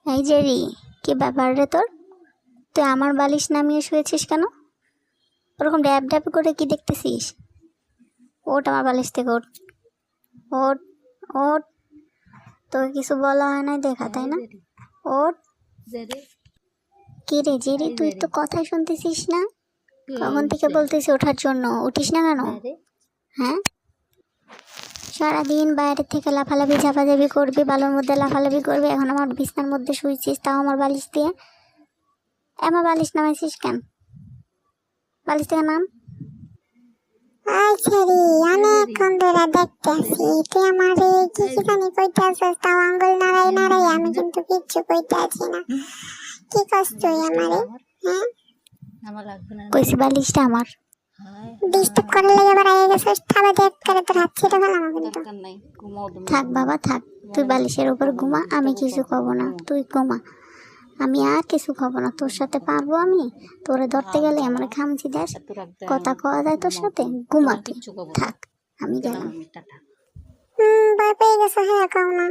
এই যে রি, কি ব্যাপার রে তোর? তুই আমার বালিশ নামিয়ে শুয়েছিস কেন? ওরকম ড্যাব ড্যাব করে কি দেখতেছিস? ওঠ আমার বালিশ থেকে, ওঠ ওঠ ওঠ। তোকে কিছু বলা হয় নাই দেখা, তাই না? ওঠ। কি রে জেরি, তুই তো কথাই শুনতেছিস না? কখন থেকে বলতেছি ওঠার জন্য, উঠিস না কেন? হ্যাঁ, সারাদিন বাইরে থেকে লাফালাফি ঝাপাঝাপি করবি, বালুর মধ্যে লাফালাফি করবি, এখন আমার বিছনার মধ্যে শুয়েছিস, তাও আমার বালিশ দিয়ে। আমার বালিশ নামাইছিস কেন? বালিশ থেকে নাম। আচ্ছা রে, অনেকক্ষণ ধরে দেখতেছি তুই আমারে কি কি জানি কইতে আসছিস, তাও আঙ্গুল নাড়াই নাড়াই, আমি কিন্তু কিচ্ছু কইতে আছি না। কি করছ তুই আমারে? হ্যাঁ, কইছি বালিশটা আমার। ডিস্টার্ব করার লেগে বাড়াই গেছিস, থাবা দেখ করে তোর হাত ছেড়ে ফেলাম কিন্তু। থাক বাবা থাক, তুই বালিশের উপর ঘুমা, আমি কিছু কব না, তুই ঘুমা। আমি আর কিছু খাবো না, তোর সাথে পারবো আমি? তোরে ধরতে গেলে আমার খামচি দেশ, কথা কওয়া যায় তোর সাথে? ঘুমা তুই, থাক আমি গেলাম। ভয় পেয়ে গেছে, হ্যাঁ কাও না।